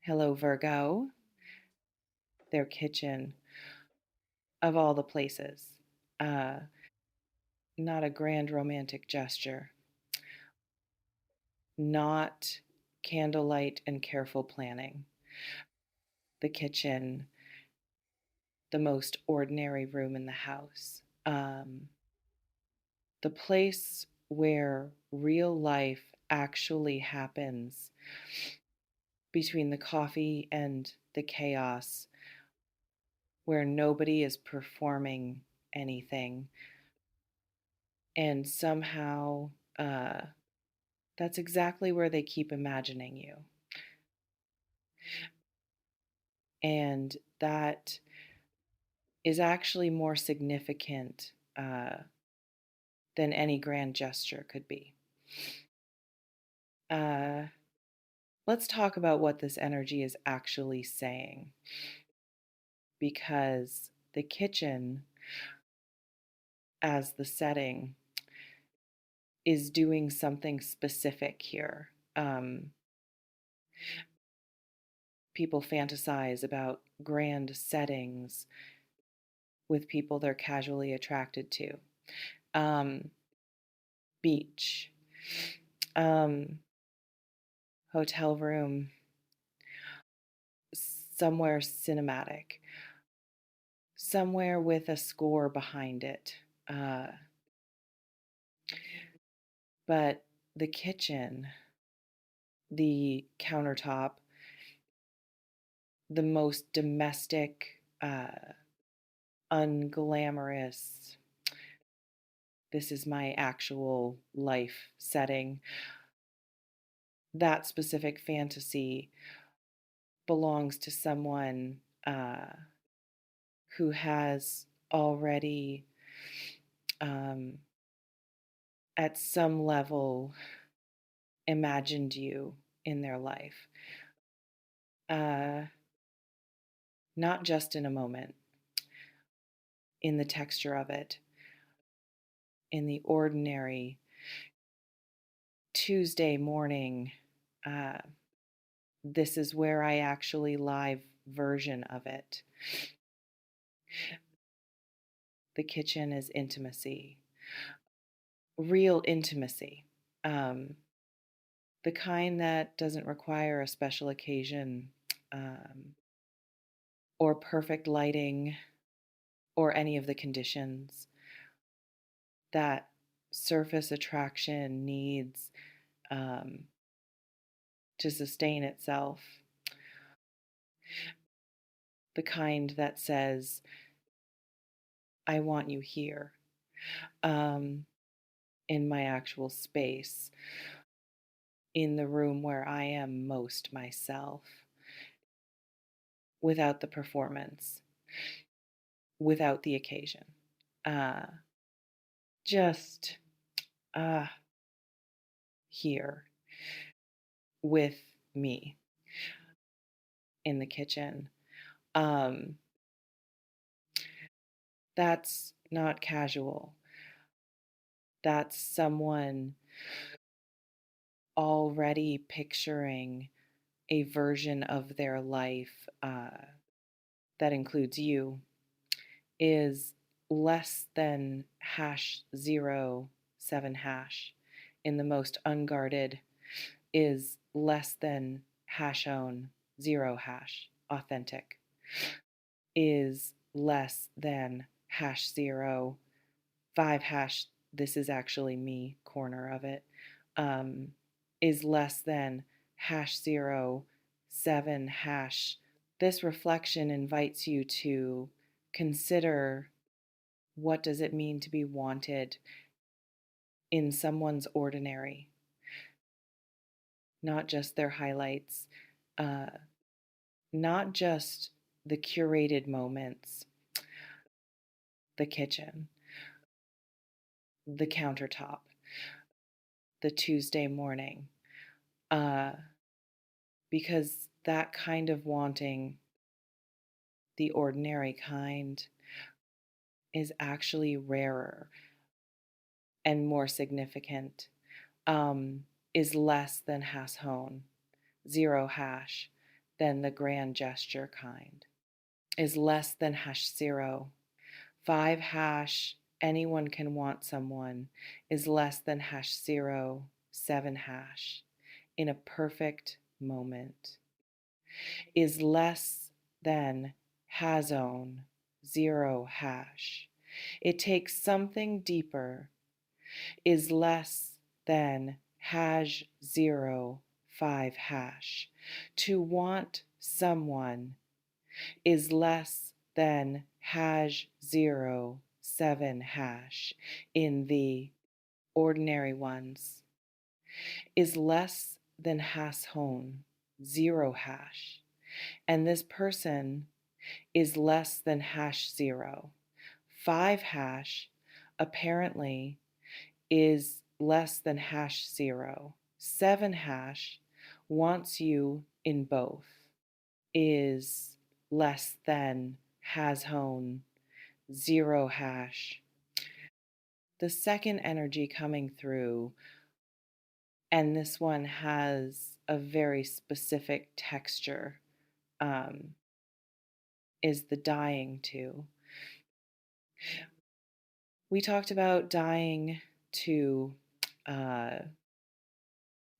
Hello, Virgo, their kitchen, of all the places. Uh, Not a grand romantic gesture, not candlelight and careful planning. The kitchen, the most ordinary room in the house. The place where real life actually happens between the coffee and the chaos, where nobody is performing anything. And somehow, uh, that's exactly where they keep imagining you. And that is actually more significant than any grand gesture could be. Uh, let's talk about what this energy is actually saying. Because the kitchen, as the setting, is doing something specific here. People fantasize about grand settings with people they're casually attracted to. Um, Beach, um, hotel room, somewhere cinematic, somewhere with a score behind it. Uh, but the kitchen, the countertop, the most domestic, unglamorous, this is my actual life setting. That specific fantasy belongs to someone who has already, um, at some level, imagined you in their life. Uh, Not just in a moment, in the texture of it, in the ordinary Tuesday morning. Uh, this is where I actually live version of it. The kitchen is intimacy, real intimacy, um, the kind that doesn't require a special occasion um, or perfect lighting or any of the conditions that surface attraction needs um, to sustain itself. The kind that says, I want you here, um, in my actual space, in the room where I am most myself, without the performance, without the occasion. Uh, just uh, here with me in the kitchen. Um, that's not casual. That's someone already picturing a version of their life that includes you, is less than #07# in the most unguarded, is less than #0# authentic, is less than #05# this is actually me corner of it, um, is less than #07#. This reflection invites you to consider, what does it mean to be wanted in someone's ordinary, not just their highlights, uh, not just the curated moments, the kitchen, the countertop, the Tuesday morning, uh, because that kind of wanting, the ordinary kind, is actually rarer and more significant, is less than #0#, than the grand gesture kind, is less than hash zero. 5 hash, anyone can want someone, is less than hash zero, 7 hash, in a perfect moment, is less than has own, 0 hash. It takes something deeper, is less than hash 0, 5 hash. To want someone is less than hash 0, 7 hash in the ordinary ones, is less than has hone, 0 hash. And this person is less than hash 0. 5 hash apparently is less than hash 0. 7 hash wants you in both, is less than has hone, 0 hash. The second energy coming through, and this one has a very specific texture, is the dying to. We talked about dying to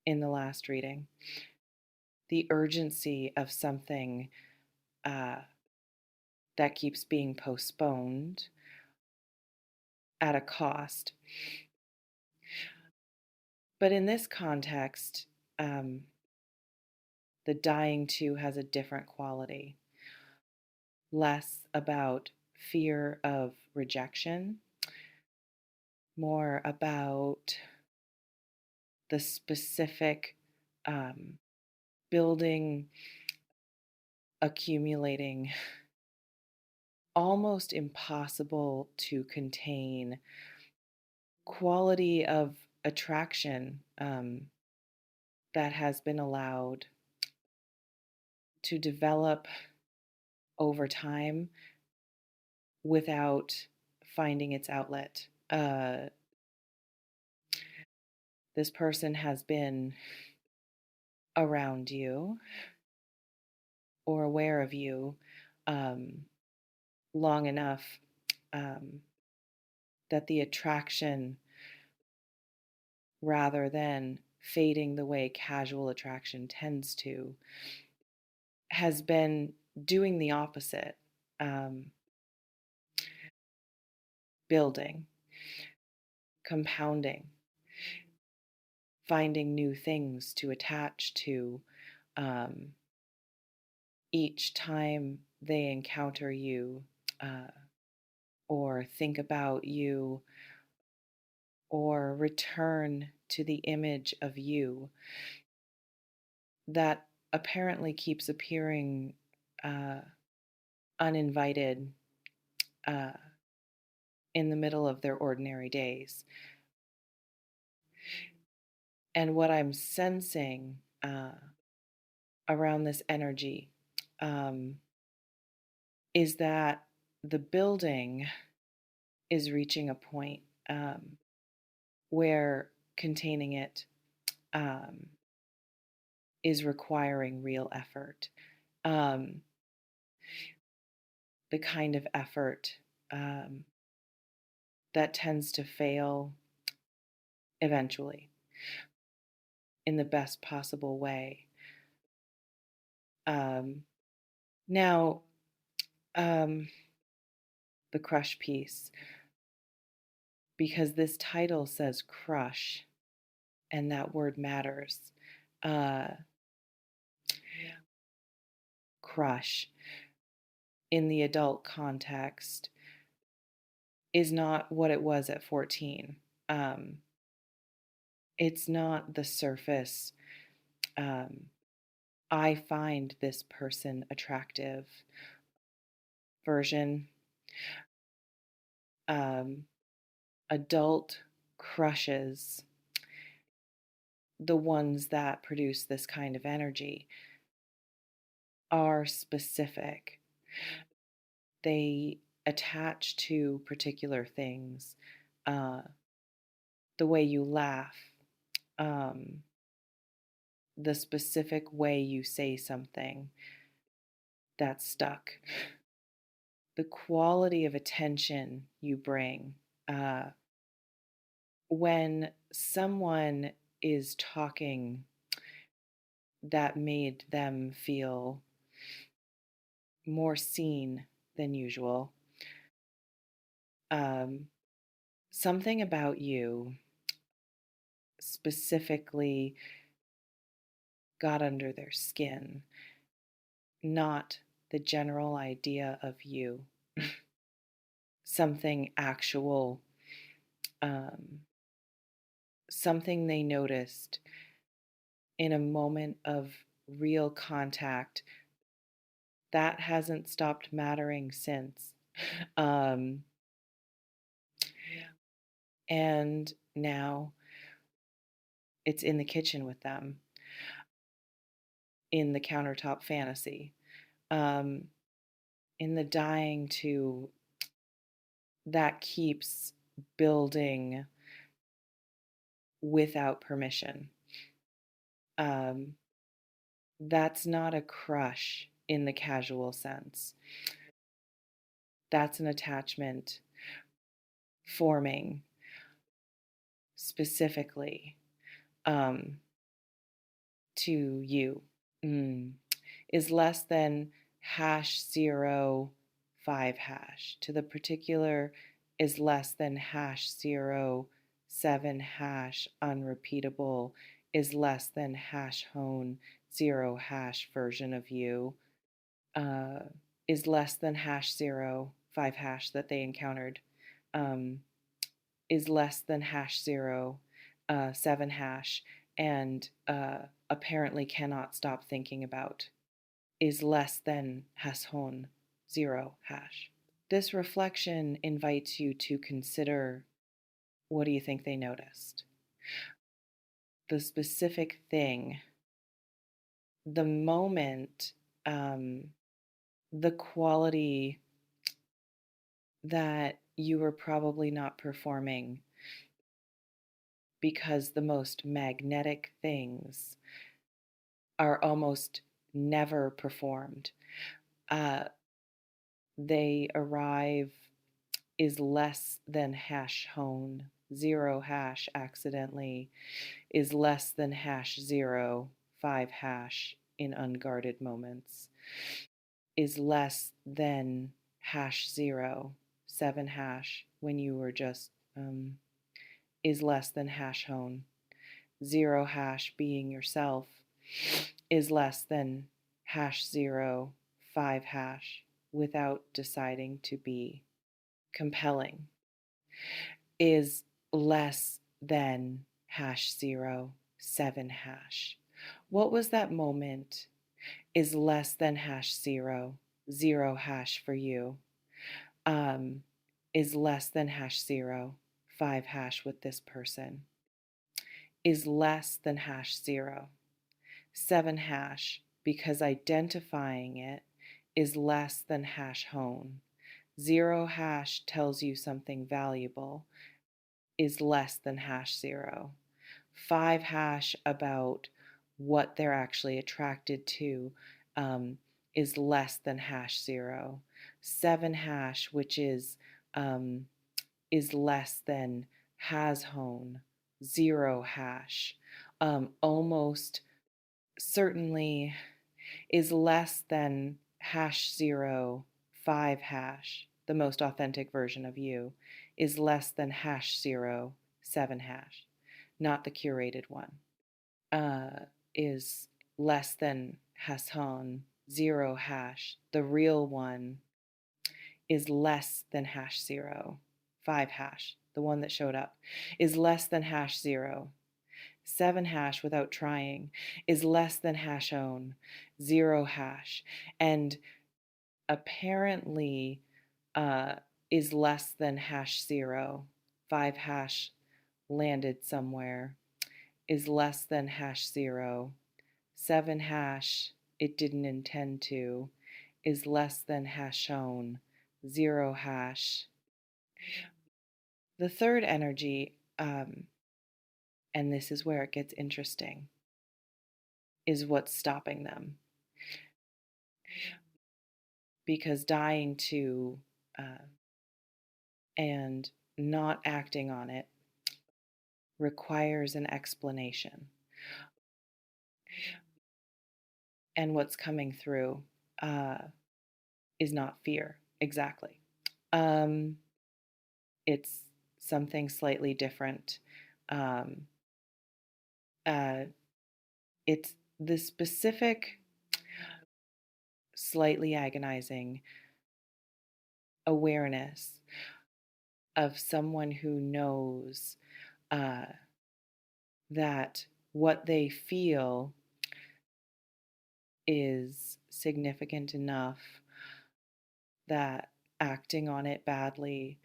in the last reading, the urgency of something uh, that keeps being postponed at a cost. But in this context, the dying to has a different quality, less about fear of rejection, more about the specific building, accumulating, almost impossible to contain quality of attraction that has been allowed to develop over time without finding its outlet. This person has been around you or aware of you long enough that the attraction, rather than fading the way casual attraction tends to, has been doing the opposite, building, compounding, finding new things to attach to each time they encounter you or think about you or return to the image of you that apparently keeps appearing uninvited uh, in the middle of their ordinary days. And what I'm sensing around this energy is that the building is reaching a point where containing it is requiring real effort. The kind of effort that tends to fail eventually in the best possible way. Now, the crush piece, because this title says crush, and that word matters. Crush in the adult context is not what it was at 14. It's not the surface. I find this person attractive version. Adult crushes, the ones that produce this kind of energy, are specific. They attach to particular things. The way you laugh, the specific way you say something that's stuck, the quality of attention you bring. Uh, when someone is talking that made them feel more seen than usual, um, something about you specifically got under their skin, not the general idea of you, something actual, um, something they noticed in a moment of real contact that hasn't stopped mattering since. Um, and now it's in the kitchen with them, in the countertop fantasy, um, in the dying to that keeps building without permission. Um, that's not a crush in the casual sense. That's an attachment forming specifically um, to you. Mm. Is less than #0 5#. To the particular is less than #0 7# unrepeatable is less than #0 version of you uh, is less than #0 5# that they encountered um, is less than #0 7# and apparently cannot stop thinking about is less than #0. This reflection invites you to consider, what do you think they noticed? The specific thing, the moment, um, the quality that you were probably not performing because the most magnetic things are almost never performed. Uh, they arrive is less than #hone, 0# accidentally, is less than #0 5# in unguarded moments, is less than #0 7# when you were just, is less than #hone. 0# being yourself is less than #0 5# without deciding to be compelling, is less than #0 7#. What was that moment is less than #0 for you, um, is less than #0 5# with this person, is less than #0 7# because identifying it is less than #hone. 0# tells you something valuable is less than #0. 5# about what they're actually attracted to is less than #0. 7#, which is less than has hone. 0#, almost certainly is less than #0 5#, the most authentic version of you, is less than #0 7#, not the curated one, is less than Hassan 0#, the real one is less than #0 5#, the one that showed up, is less than #0. 7# without trying is less than #own 0#, and apparently is less than #0 5# landed somewhere is less than #0 7# it didn't intend to is less than #own 0#. The third energy, and this is where it gets interesting, is what's stopping them. Because dying to and not acting on it requires an explanation. And what's coming through uh, is not fear, exactly. Um, it's something slightly different. Um, uh, it's the specific, slightly agonizing awareness of someone who knows uh, that what they feel is significant enough that acting on it badly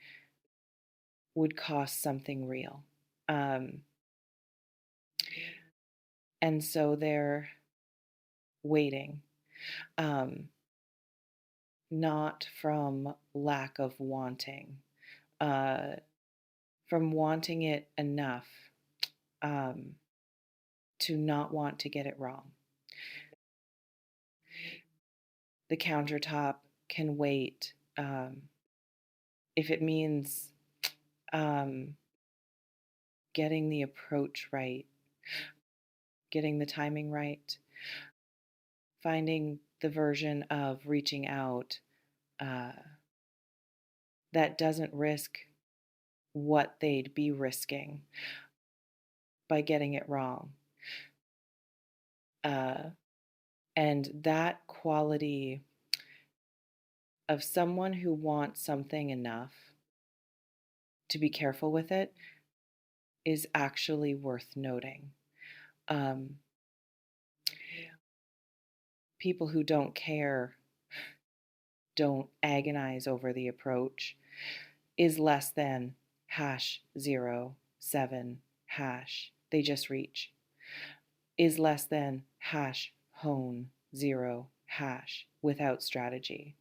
would cost something real. Um, and so they're waiting, um, not from lack of wanting, uh, from wanting it enough um, to not want to get it wrong. The countertop can wait if it means um, getting the approach right, getting the timing right, finding the version of reaching out uh, that doesn't risk what they'd be risking by getting it wrong. Uh, and that quality of someone who wants something enough to be careful with it is actually worth noting. Um, People who don't care, don't agonize over the approach, is less than #07#. They just reach. Is less than #hone0# without strategy.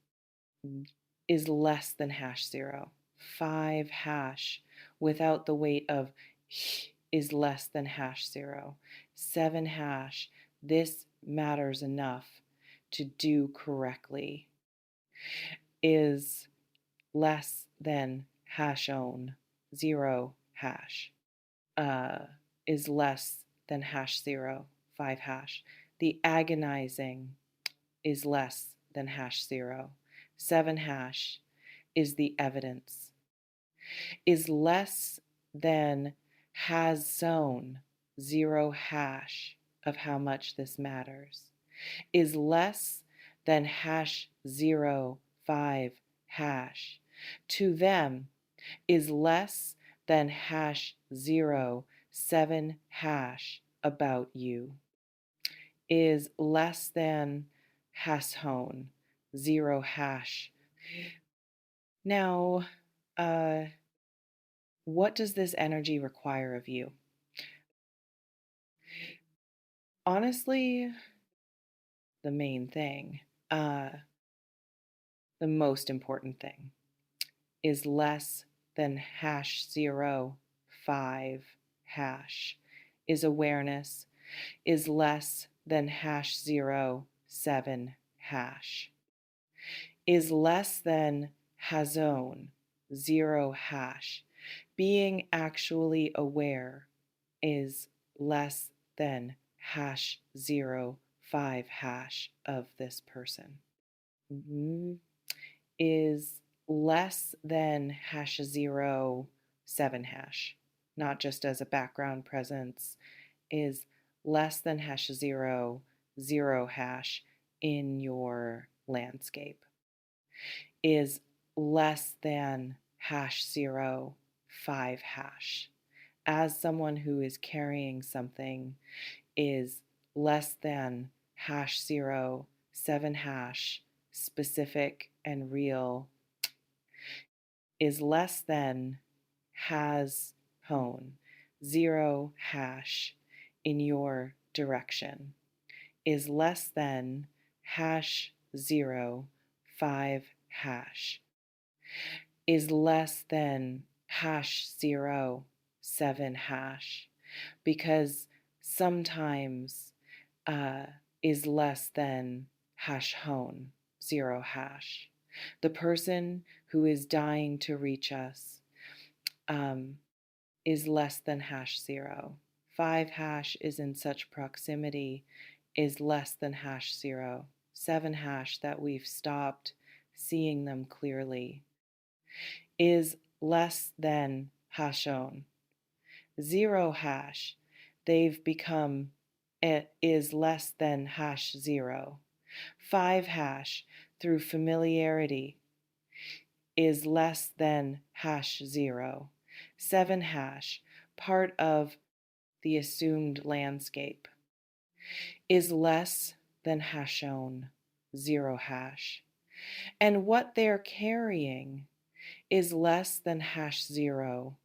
Is less than #0. 5# without the weight of is less than #0. 7#. This matters enough to do correctly. Is less than #own 0#. Is less than #0. 5#. The agonizing is less than #0. 7# is the evidence. Is less than has sown 0# of how much this matters. Is less than #05#. To them is less than #07# about you. Is less than hashone 0#. Now, what does this energy require of you? Honestly, the main thing, uh, the most important thing, is less than #05#. Is awareness is less than #07#. Is less than hazone 0#. Being actually aware is less than #05# of this person. Is less than #07#, not just as a background presence, is less than #00# in your landscape. Is less than #05#. As someone who is carrying something, is less than #07# specific and real. Is less than has hone 0# in your direction. Is less than #05#. Is less than #07#. Because sometimes uh, is less than hash hone, 0 hash. The person who is dying to reach us um, is less than hash 0. 5 hash is in such proximity is less than hash 0. 7 hash that we've stopped seeing them clearly is less than hashon. 0 hash, they've become, it is less than hash 0. 5 hash, through familiarity, is less than hash 0. 7 hash, part of the assumed landscape, is less than hashon, 0 hash. And what they're carrying is less than hash 0.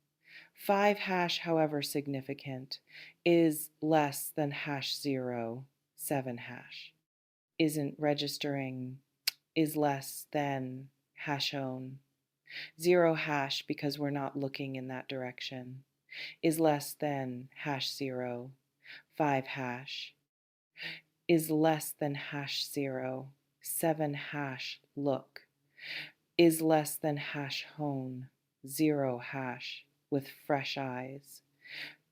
5 hash, however significant, is less than hash 0. 7 hash isn't registering, is less than hashon. 0 hash, because we're not looking in that direction, is less than hash 0. 5 hash is less than hash 0. 7 hash, look, is less than hash hone. 0 hash, with fresh eyes,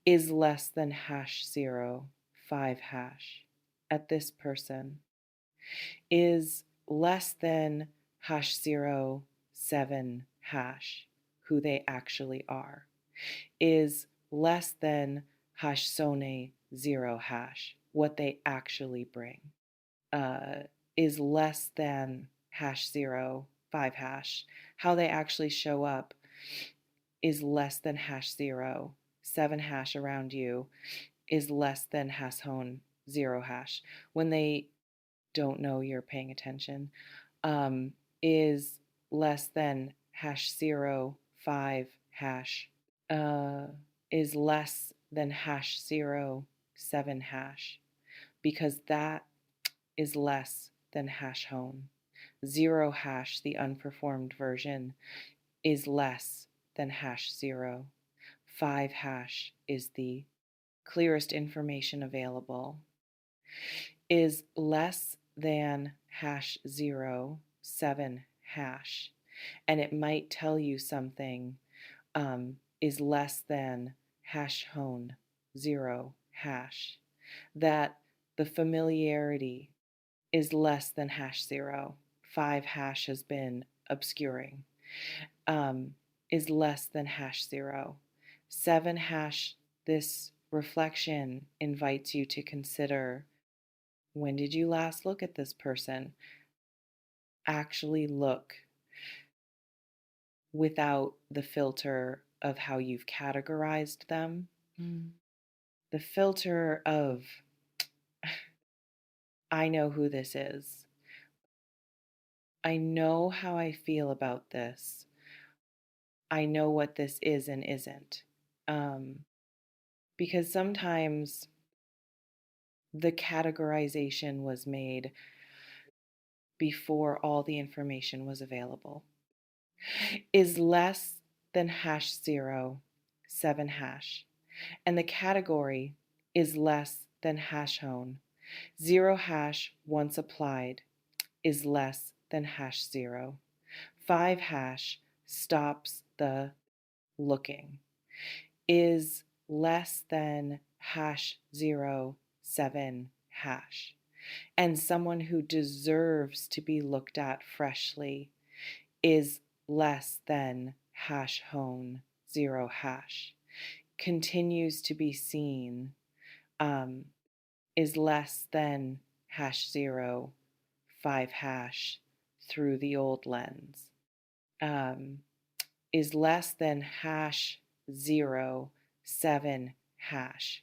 is less than hash 0. 5 hash, at this person, is less than hash 0. 7 hash, who they actually are, is less than hash sone 0 hash, what they actually bring, is less than hash 0. 5 hash, how they actually show up, is less than hash 0. 7 hash around you is less than hash hone 0 hash. When they don't know you're paying attention, is less than hash 0. 5 hash, uh, is less than hash 0. 7 hash, because that is less than hash hone. 0 hash, the unperformed version, is less than hash 0. 5 hash is the clearest information available, is less than hash 0. 7 hash, and it might tell you something, is less than hash hone 0 hash, that the familiarity is less than hash 0. 5 hash has been obscuring, is less than hash 0. 7 hash, this reflection invites you to consider, when did you last look at this person? Actually look without the filter of how you've categorized them. The filter of, I know who this is. I know how I feel about this. I know what this is and isn't. Because sometimes the categorization was made before all the information was available. Is less than hash 0. 7 hash, and the category is less than hash hone. 0 hash, once applied, is less than hash 0. 5 hash stops the looking, is less than hash 0. 7 hash, and someone who deserves to be looked at freshly is less than hash hone 0 hash, continues to be seen, is less than hash 0. 5 hash, through the old lens, is less than hash 0. 7 hash,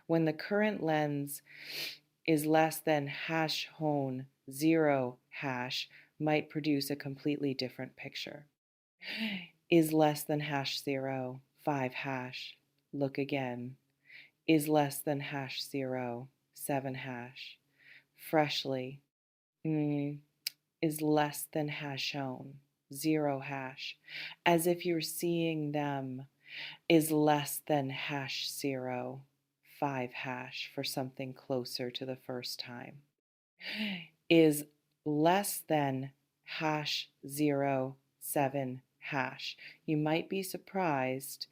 when the current lens is less than hash hone 0 hash, might produce a completely different picture. Is less than hash 0. 5 hash, look again, is less than hash 0. 7 hash, freshly, is less than hash hone 0 hash, as if you're seeing them, is less than hash 0. 5 hash for something closer to the first time, is less than hash 07 hash. You might be surprised,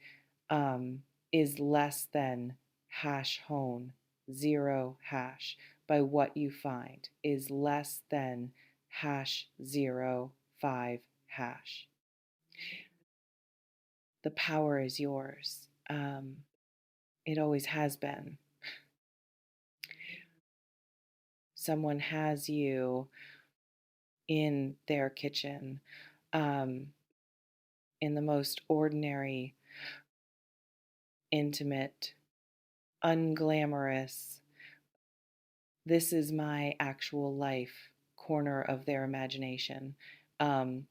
is less than hash hone 0 hash by what you find, is less than hash 05 hash. The power is yours. It always has been. Someone has you in their kitchen, um, in the most ordinary, intimate, unglamorous, this is my actual life corner of their imagination. Um,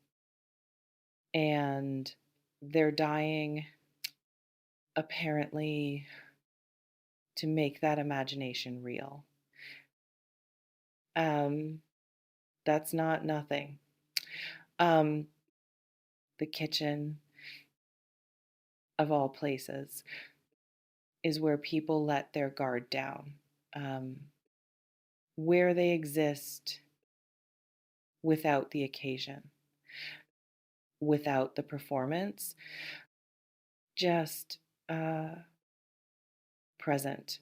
and they're dying, apparently, to make that imagination real. That's not nothing. Um, the kitchen, of all places, is where people let their guard down, um, where they exist without the occasion, without the performance, just present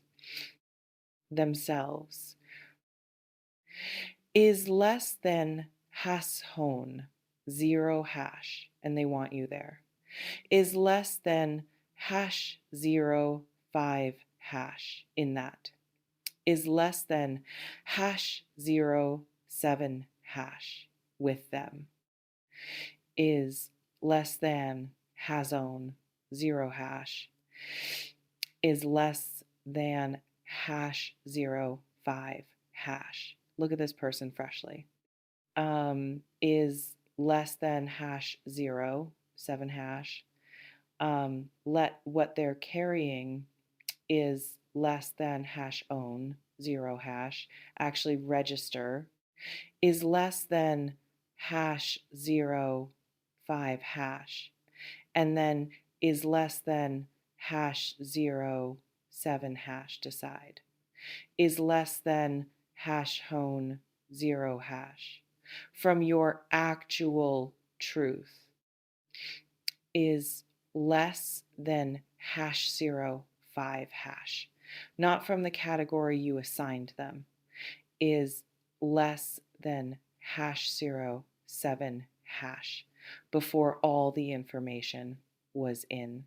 themselves, is less than hash hone 0 hash, and they want you there, is less than hash 05 hash in that, is less than hash 07 hash with them, is less than hazone 0 hash, is less than hash 05 hash. Look at this person freshly. Is less than hash 07 hash. Let what they're carrying is less than hash own 0 hash. Actually register is less than hash 05 hash, and then is less than hash 07 hash decide, is less than hash hone 0 hash from your actual truth, is less than hash 05 hash, not from the category you assigned them, is less than hash 07 hash before all the information was in,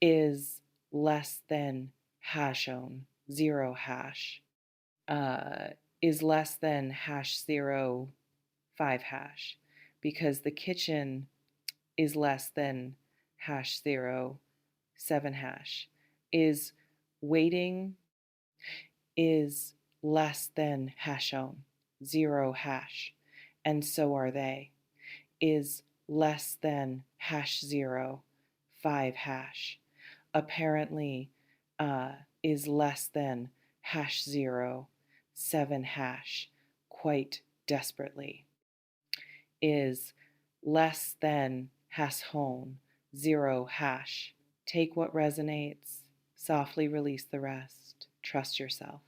is less than hashone 0 hash, is less than hash 05 hash, because the kitchen is less than hash 07 hash, is waiting, is less than hashone 0 hash, and so are they, is less than hash 05 hash, apparently is less than hash 07 hash, quite desperately, is less than hash hone 0 hash. Take what resonates, softly release the rest. Trust yourself.